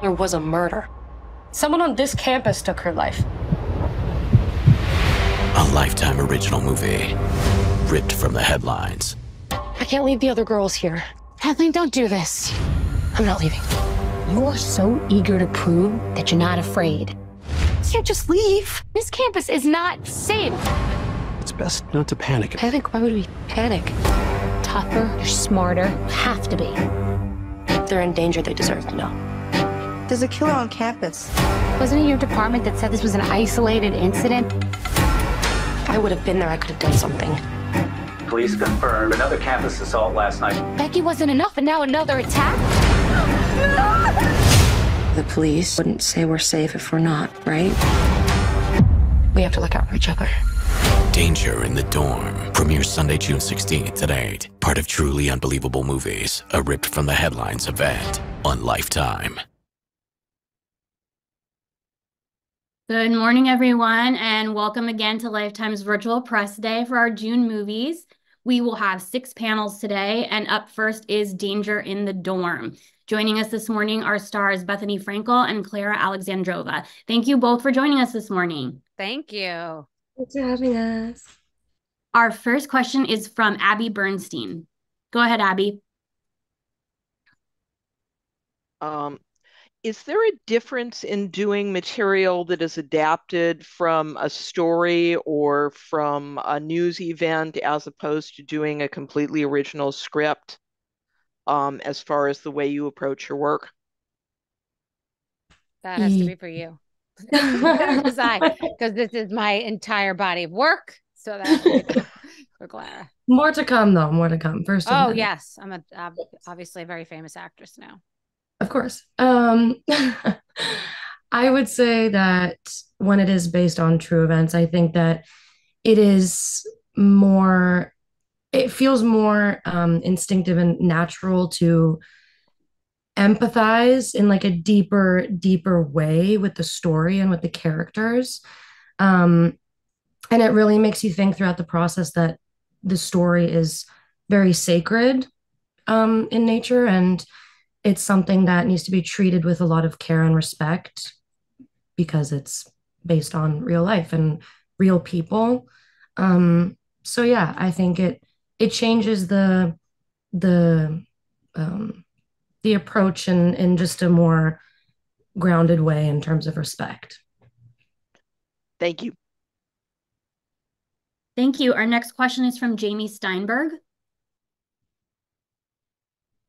There was a murder. Someone on this campus took her life. A Lifetime original movie, ripped from the headlines. I can't leave the other girls here. Kathleen, don't do this. I'm not leaving. You are so eager to prove that you're not afraid. You can't just leave. This campus is not safe. It's best not to panic. Panic? Why would we panic? Tougher, you're smarter. You have to be. If they're in danger, they deserve to know. There's a killer on campus. Wasn't it your department that said this was an isolated incident? If I would have been there, I could have done something. Police confirmed another campus assault last night. Becky wasn't enough, and now another attack? The police wouldn't say we're safe if we're not, right? We have to look out for each other. Danger in the Dorm. Premieres Sunday, June 16th at 8. Part of Truly Unbelievable Movies. A ripped from the headlines event on Lifetime. Good morning, everyone, and welcome again to Lifetime's virtual press day for our June movies. We will have 6 panels today, and up first is Danger in the Dorm. Joining us this morning are stars Bethenny Frankel and Clara Alexandrova. Thank you both for joining us this morning. Thank you. Thanks for having us. Our first question is from Abby Bernstein. Go ahead, Abby. Is there a difference in doing material that is adapted from a story or from a news event as opposed to doing a completely original script, as far as the way you approach your work? That has to be for you. Because this is my entire body of work. So that's for Clara. More to come, though. More to come. First. Oh, yes. I'm obviously a very famous actress now. Of course. I would say that when it is based on true events, I think that it feels more instinctive and natural to empathize in like a deeper way with the story and with the characters. And it really makes you think throughout the process that the story is very sacred in nature, and it's something that needs to be treated with a lot of care and respect because it's based on real life and real people. So yeah, I think it changes the approach in just a more grounded way in terms of respect. Thank you. Thank you. Our next question is from Jamie Steinberg.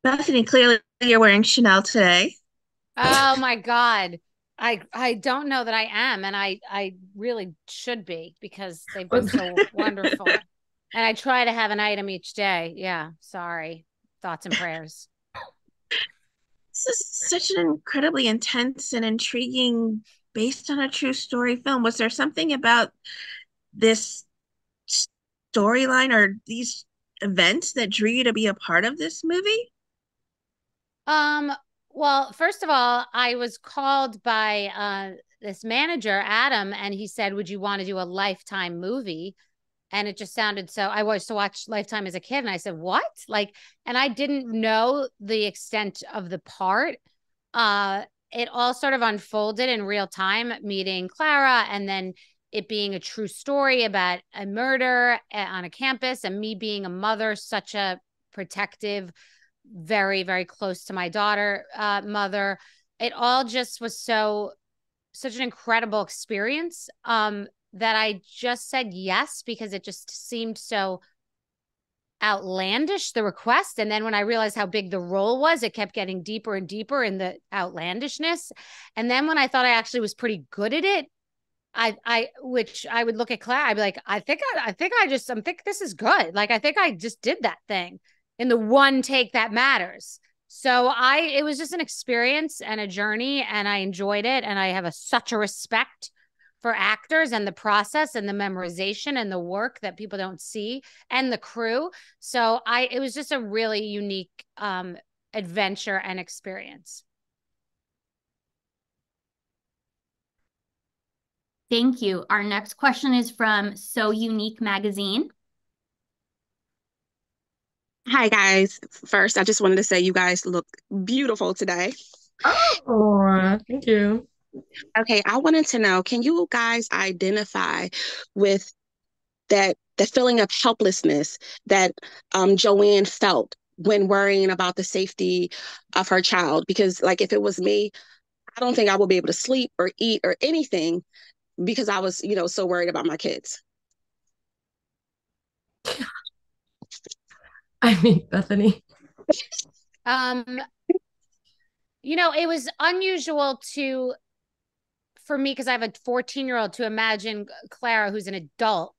Bethenny, clearly you're wearing Chanel today. Oh my God. I don't know that I am, and I really should be because they've been so wonderful. And I try to have an item each day. Yeah, sorry. Thoughts and prayers. This is such an incredibly intense and intriguing, based on a true story film. Was there something about this storyline or these events that drew you to be a part of this movie? Well, first of all, I was called by this manager, Adam, and he said, would you want to do a Lifetime movie? And it just sounded so, I used to watch Lifetime as a kid, and I said, what? Like, and I didn't know the extent of the part. It all sort of unfolded in real time, meeting Clara, and then it being a true story about a murder on a campus, and me being a mother, such a protective, very, very close to my daughter, mother. It all just was such an incredible experience that I just said yes, because it just seemed so outlandish, the request. And then when I realized how big the role was, it kept getting deeper and deeper in the outlandishness. And then when I thought I actually was pretty good at it, which I would look at Clara, I'd be like, I think this is good. Like, I think I just did that thing in the one take that matters. So it was just an experience and a journey, and I enjoyed it. And I have such a respect for actors and the process and the memorization and the work that people don't see, and the crew. So it was just a really unique adventure and experience. Thank you. Our next question is from So Unique Magazine. Hi, guys. First, I just wanted to say you guys look beautiful today. Oh, Thank you. Okay, I wanted to know, can you guys identify with that feeling of helplessness that Joanne felt when worrying about the safety of her child? Because like if it was me, I don't think I would be able to sleep or eat or anything because I was, so worried about my kids. I mean, Bethenny. It was unusual for me, because I have a 14-year-old, to imagine Clara, who's an adult,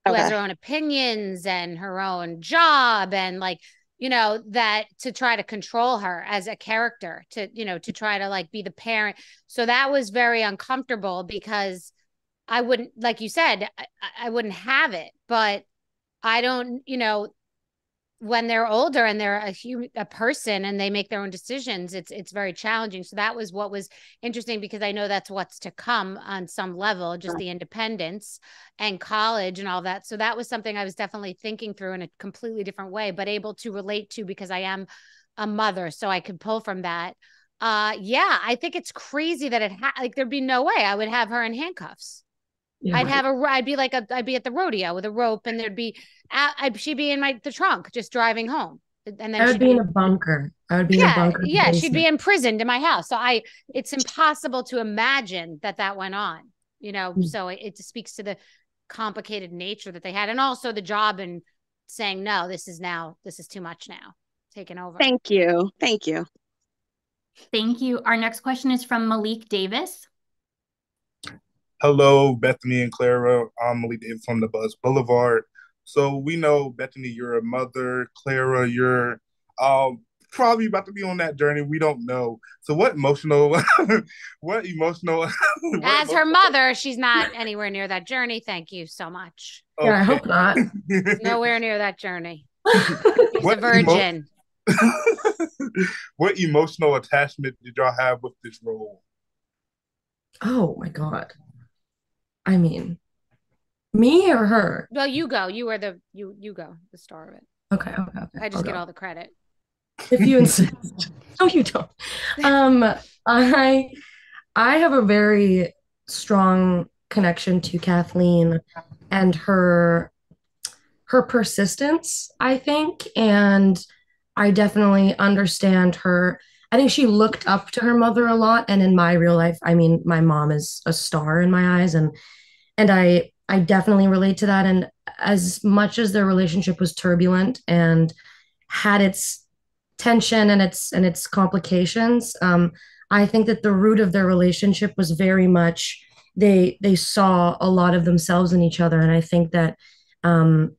who has her own opinions and her own job, and that, to try to control her as a character, to try to like be the parent. So that was very uncomfortable, because I wouldn't, like you said, I wouldn't have it. But I don't, when they're older and they're a person and they make their own decisions, it's very challenging. So that was what was interesting, because I know that's what's to come on some level, just the independence and college and all that. So that was something I was definitely thinking through in a completely different way, but able to relate to, because I am a mother, so I could pull from that. Yeah, I think it's crazy that there'd be no way I would have her in handcuffs. Yeah, I'd be at the rodeo with a rope, and she'd be in the trunk just driving home. And then I would be in a bunker. I would be in a bunker. Yeah, she'd be imprisoned in my house. So it's impossible to imagine that went on, so it speaks to the complicated nature that they had. And also the job, and saying, no, this is too much now, taking over. Thank you. Thank you. Thank you. Our next question is from Malik Davis. Hello, Bethenny and Clara. I'm Malik Davis from the Buzz Boulevard. So we know, Bethenny, you're a mother. Clara, you're probably about to be on that journey. We don't know. So what emotional? As her mother, she's not anywhere near that journey. Thank you so much. Okay. Yeah, I hope not. Nowhere near that journey. She's a virgin. What emotional attachment did y'all have with this role? Oh my God. I mean, me or her? Well, you go. You were you go, the star of it. Okay. I just get all the credit. If you insist. No, you don't. I have a very strong connection to Kathleen and her persistence, I think, and I definitely understand her. I think she looked up to her mother a lot, and in my real life, I mean, my mom is a star in my eyes, and I definitely relate to that. And as much as their relationship was turbulent and had its tension and its complications, I think that the root of their relationship was very much they saw a lot of themselves in each other, and I think that Joanne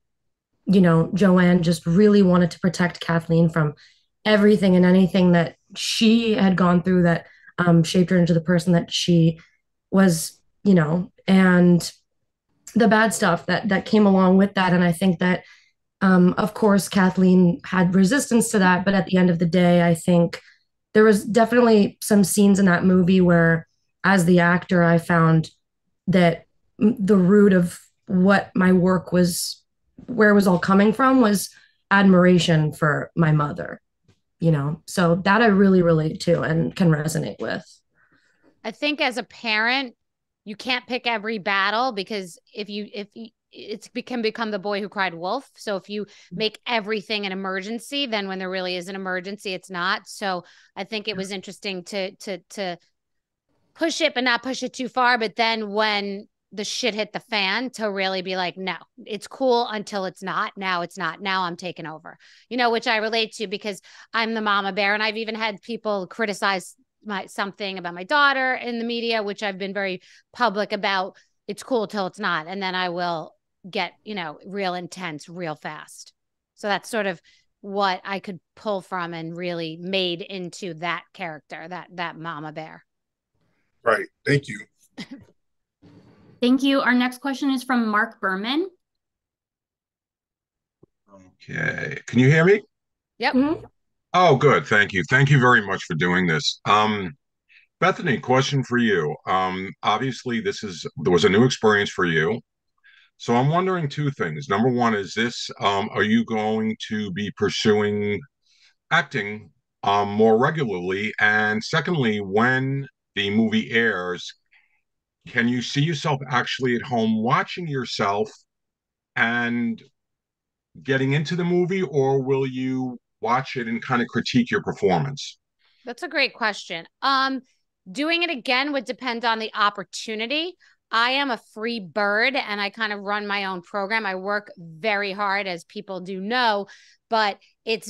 just really wanted to protect Kathleen from everything and anything that she had gone through that shaped her into the person that she was, and the bad stuff that came along with that. And I think that, of course, Kathleen had resistance to that. But at the end of the day, I think there was definitely some scenes in that movie where, as the actor, I found that the root of what my work was, where it was all coming from, was admiration for my mother. So that I really relate to and can resonate with. I think as a parent, you can't pick every battle, because if it can become the boy who cried wolf. So if you make everything an emergency, then when there really is an emergency, it's not. So I think it was interesting to push it, but not push it too far. But then when the shit hit the fan, to really be like, no, it's cool until it's not. Now it's not. Now I'm taking over, which I relate to, because I'm the mama bear. And I've even had people criticize something about my daughter in the media, which I've been very public about. It's cool till it's not. And then I will get, real intense real fast. So that's sort of what I could pull from and really made into that character, that mama bear. Right. Thank you. Thank you. Our next question is from Mark Berman. Okay. Can you hear me? Yep. Mm-hmm. Oh, good. Thank you. Thank you very much for doing this. Bethenny, question for you. Obviously, there was a new experience for you. So I'm wondering two things. Number one, are you going to be pursuing acting more regularly? And secondly, when the movie airs, can you see yourself actually at home watching yourself and getting into the movie, or will you watch it and kind of critique your performance? That's a great question. Doing it again would depend on the opportunity. I am a free bird and I kind of run my own program. I work very hard, as people do know, but it's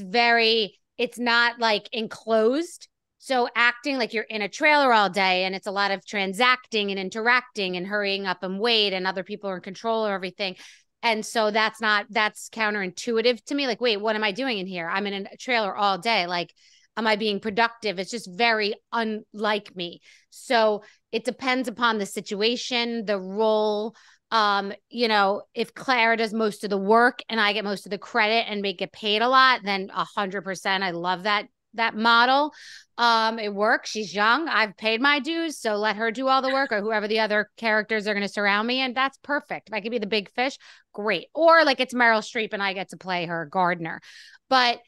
not like enclosed. So acting like you're in a trailer all day and it's a lot of transacting and interacting and hurrying up and wait, and other people are in control of everything. And so that's counterintuitive to me. Like, wait, what am I doing in here? I'm in a trailer all day. Like, am I being productive? It's just very unlike me. So it depends upon the situation, the role. If Clara does most of the work and I get most of the credit and get paid a lot, then 100%. I love that model. It works. She's young. I've paid my dues, so let her do all the work, or whoever the other characters are going to surround me, and that's perfect. If I could be the big fish, great. Or like it's Meryl Streep and I get to play her gardener. But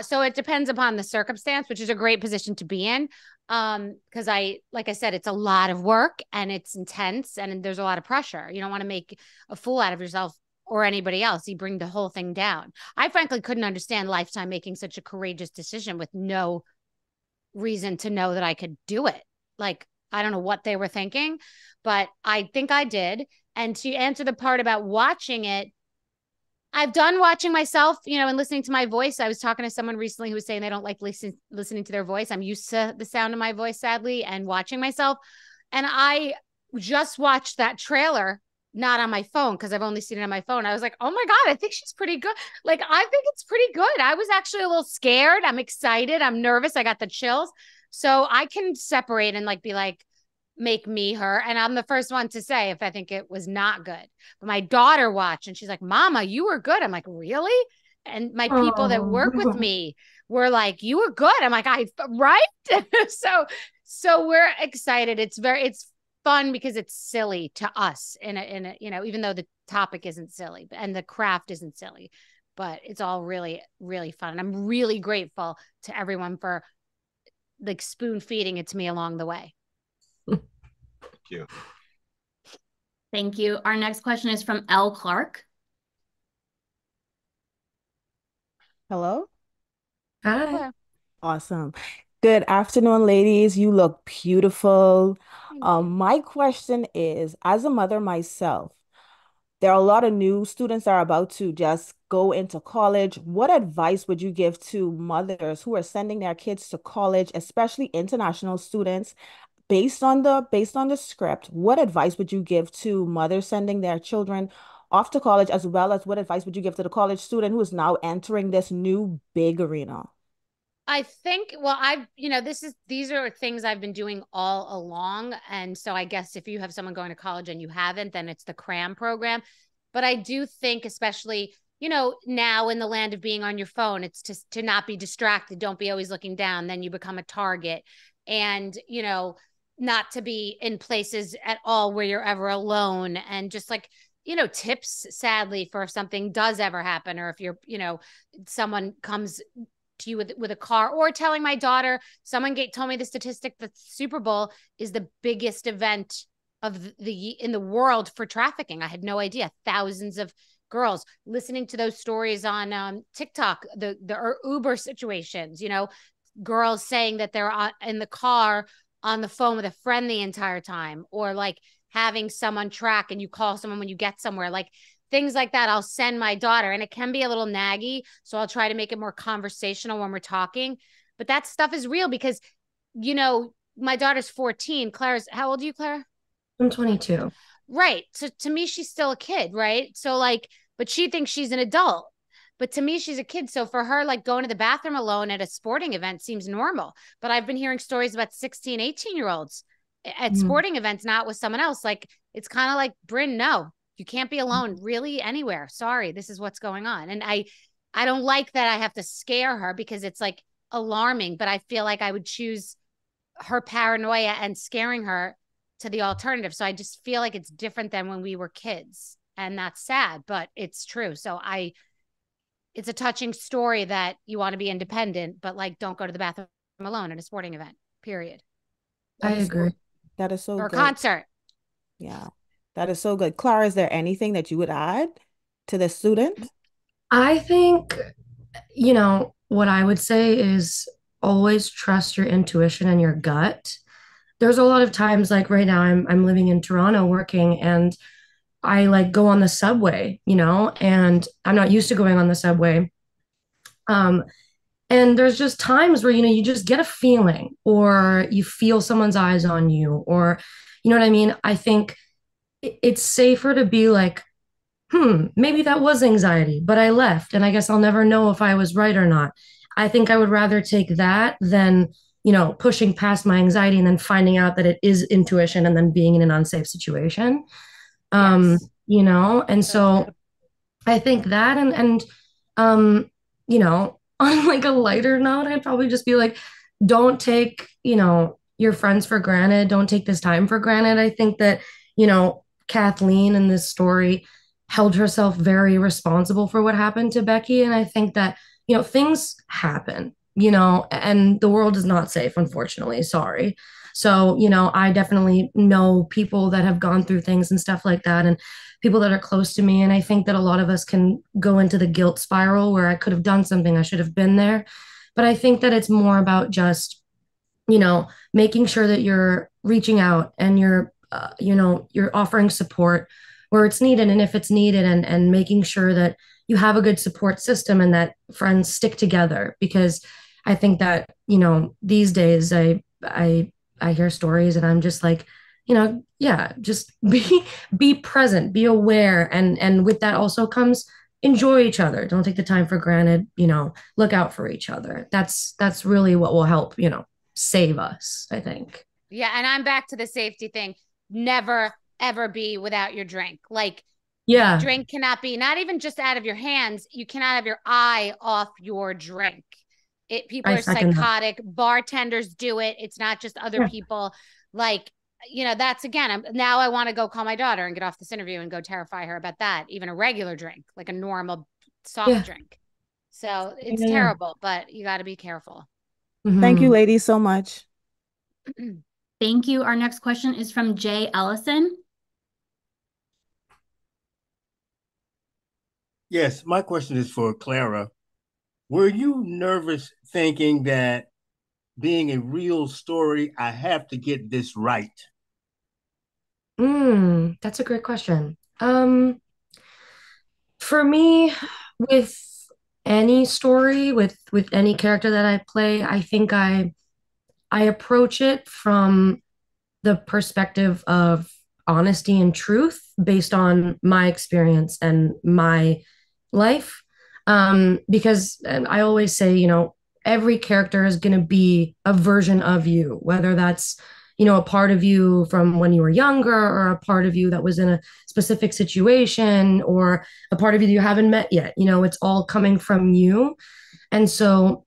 so it depends upon the circumstance, which is a great position to be in. Because like I said, it's a lot of work and it's intense and there's a lot of pressure. You don't want to make a fool out of yourself or anybody else. You bring the whole thing down. I frankly couldn't understand Lifetime making such a courageous decision with no reason to know that I could do it. Like, I don't know what they were thinking, but I think I did. And to answer the part about watching it, I've done watching myself, and listening to my voice. I was talking to someone recently who was saying they don't like listening to their voice. I'm used to the sound of my voice, sadly, and watching myself. And I just watched that trailer, not on my phone, because I've only seen it on my phone. I was like, oh my God, I think she's pretty good. Like, I think it's pretty good. I was actually a little scared. I'm excited. I'm nervous. I got the chills. So I can separate and be like, make me her. And I'm the first one to say if I think it was not good. But my daughter watched and she's like, Mama, you were good. I'm like, really? And my people that work with me were like, you were good. I'm like, right? So we're excited. It's fun because it's silly to us in a even though the topic isn't silly and the craft isn't silly, but it's all really, really fun. And I'm really grateful to everyone for spoon feeding it to me along the way. Thank you. Thank you. Our next question is from L. Clark. Hello? Hi. Hello. Awesome. Good afternoon, ladies. You look beautiful. My question is, as a mother myself, there are a lot of new students that are about to just go into college. What advice would you give to mothers who are sending their kids to college, especially international students? Based on the script, what advice would you give to mothers sending their children off to college, as well as what advice would you give to the college student who is now entering this new big arena? I think, well, these are things I've been doing all along. And so I guess if you have someone going to college and you haven't, then it's the CRAM program. But I do think, especially, now in the land of being on your phone, it's to not be distracted. Don't be always looking down. Then you become a target. And, not to be in places at all where you're ever alone, and just tips, sadly, for if something does ever happen, or if you're, someone comes to you with a car, or telling my daughter, someone told me the statistic that Super Bowl is the biggest event in the world for trafficking. I had no idea. Thousands of girls listening to those stories on TikTok, the Uber situations, girls saying that they're in the car on the phone with a friend the entire time, or having someone track and you call someone when you get somewhere, things like that. I'll send my daughter, and it can be a little naggy. So I'll try to make it more conversational when we're talking, but that stuff is real because, my daughter's 14. How old are you, Clara? I'm 22. Right. So to me, she's still a kid. Right. So but she thinks she's an adult. But to me, she's a kid. So for her, going to the bathroom alone at a sporting event seems normal. But I've been hearing stories about 16, 18-year-olds at sporting events, not with someone else. It's kind of like, Bryn, no, you can't be alone really anywhere. Sorry, this is what's going on. And I don't like that I have to scare her because it's alarming, but I feel like I would choose her paranoia and scaring her to the alternative. So I just feel like it's different than when we were kids. And that's sad, but it's true. So it's a touching story that you want to be independent, but don't go to the bathroom alone at a sporting event, period. I agree. That is so Or a good. concert. Yeah, that is so good. Clara, is there anything that you would add to the student? I think, what I would say is always trust your intuition and your gut. There's a lot of times, like right now, I'm living in Toronto working, and I like go on the subway, and I'm not used to going on the subway. Um, and there's just times where, you just get a feeling, or you feel someone's eyes on you, or you know what I mean? I think it's safer to be like, maybe that was anxiety, but I left, and I guess I'll never know if I was right or not. I think I would rather take that than, pushing past my anxiety and then finding out that it is intuition and then being in an unsafe situation. Yes. And so I think that, and um, on like a lighter note, I'd probably just be like, don't take, your friends for granted. Don't take this time for granted. I think that, Kathleen in this story held herself very responsible for what happened to Becky. And I think that, things happen, and the world is not safe, unfortunately. Sorry. So, I definitely know people that have gone through things and stuff like that, and people that are close to me. And I think that a lot of us can go into the guilt spiral where I could have done something, I should have been there. But I think that it's more about just, making sure that you're reaching out and you're offering support where it's needed and if it's needed, and making sure that you have a good support system and that friends stick together. Because I think that, these days I hear stories and I'm just like, yeah, just be present, be aware, and with that also comes enjoy each other. Don't take the time for granted, look out for each other. That's really what will help, save us, I think. Yeah, and I'm back to the safety thing. Never ever be without your drink. Like, Yeah. drink cannot be, not even just out of your hands. You cannot have your eye off your drink. People I are second that. psychotic. Bartenders do it. It's not just other Yeah. people. Like, that's again, now I want to go call my daughter and get off this interview and go terrify her about that. Even a regular drink, like a normal soft Yeah. drink. So it's Yeah. terrible, but you got to be careful. Thank you, ladies, so much. Thank you. Our next question is from Jay Ellison. Yes, my question is for Clara. Were you nervous thinking that being a real story, I have to get this right? That's a great question. For me, with any story, with any character that I play, I think I approach it from the perspective of honesty and truth based on my experience and my life. Because I always say, every character is going to be a version of you, whether that's, a part of you from when you were younger, or a part of you that was in a specific situation, or a part of you that you haven't met yet. It's all coming from you. And so,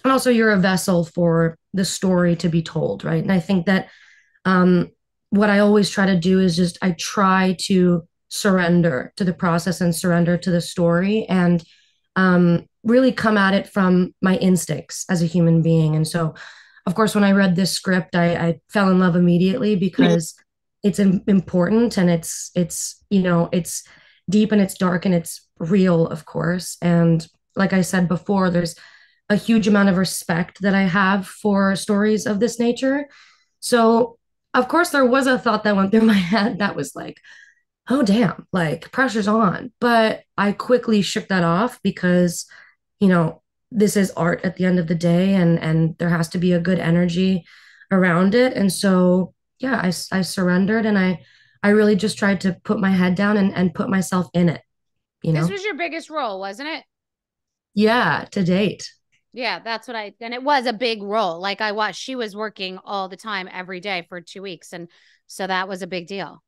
and also you're a vessel for the story to be told, right? And I think that what I always try to do is just I try to surrender to the process and surrender to the story, and really come at it from my instincts as a human being. And so, of course, when I read this script, I fell in love immediately because it's important, and it's deep and it's dark and it's real, of course. And like I said before, there's a huge amount of respect that I have for stories of this nature. So, of course, there was a thought that went through my head that was like, oh, damn, like pressure's on. But I quickly shook that off because, this is art at the end of the day, and there has to be a good energy around it. And so, yeah, I surrendered, and I really just tried to put my head down and put myself in it, This was your biggest role, wasn't it? Yeah, to date. Yeah, that's what and it was a big role. Like I watched, she was working all the time every day for 2 weeks. And so that was a big deal.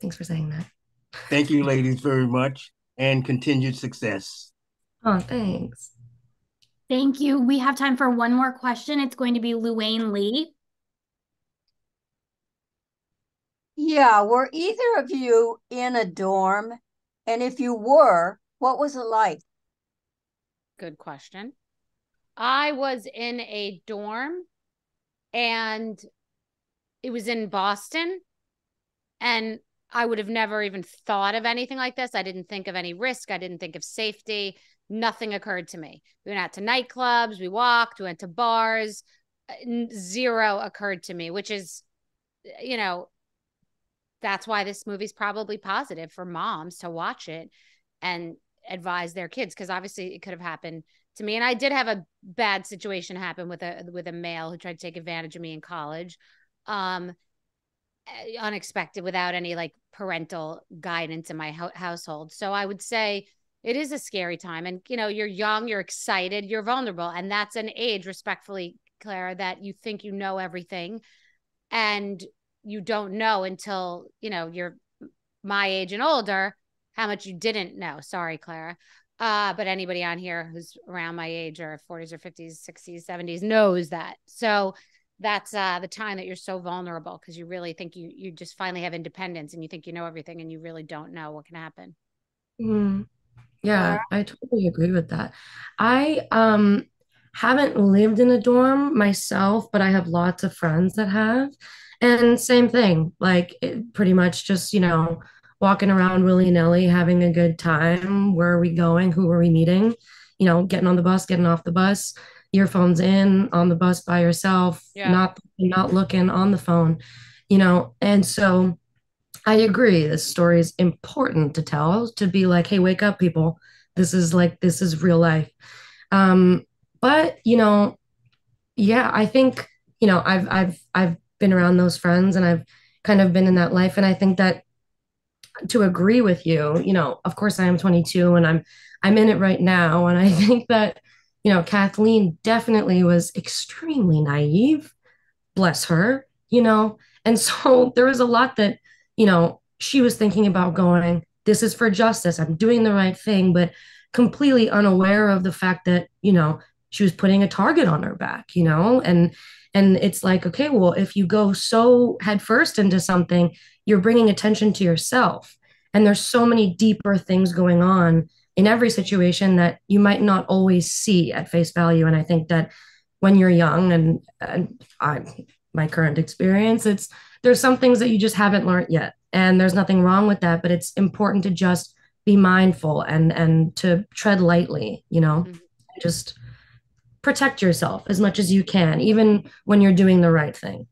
Thanks for saying that. Thank you, ladies, very much, and continued success. Oh, thanks. Thank you. We have time for one more question. It's going to be Luanne Lee. Yeah, were either of you in a dorm? And if you were, what was it like? Good question. I was in a dorm and it was in Boston, and I would have never even thought of anything like this. I didn't think of any risk. I didn't think of safety. Nothing occurred to me. We went out to nightclubs, we walked, we went to bars. Zero occurred to me, which is, you know, that's why this movie's probably positive for moms to watch it and advise their kids, because obviously it could have happened to me. And I did have a bad situation happen with a male who tried to take advantage of me in college. Unexpected, without any like parental guidance in my household. So I would say it is a scary time, and you know, you're young, you're excited, you're vulnerable, and that's an age, respectfully, Clara, that you think you know everything, and you don't know until, you know, you're my age and older how much you didn't know. Sorry, Clara. But anybody on here who's around my age, or 40s or 50s, 60s, 70s, knows that. So that's the time that you're so vulnerable, because you really think you just finally have independence, and you think you know everything, and you really don't know what can happen. Yeah, I totally agree with that. I haven't lived in a dorm myself, but I have lots of friends that have. And same thing, like pretty much just, you know, walking around willy-nilly, having a good time. Where are we going? Who are we meeting? You know, getting on the bus, getting off the bus, earphones in, on the bus by yourself, not looking on the phone, you know. And so I agree. This story is important to tell, to be like, hey, wake up, people. This is real life. Um, but you know, yeah, I think, you know, I've been around those friends, and I've kind of been in that life. And I think that, to agree with you, you know, of course I am 22, and I'm in it right now. And I think that, you know, Kathleen definitely was extremely naive, bless her, you know. And so there was a lot that, you know, she was thinking about, going, this is for justice, I'm doing the right thing, but completely unaware of the fact that, you know, she was putting a target on her back, you know. And it's like, okay, well, if you go so headfirst into something, you're bringing attention to yourself. And there's so many deeper things going on in every situation that you might not always see at face value. And I think that when you're young, and my current experience, there's some things that you just haven't learned yet, and there's nothing wrong with that. But it's important to just be mindful, and to tread lightly, you know. Just protect yourself as much as you can, even when you're doing the right thing.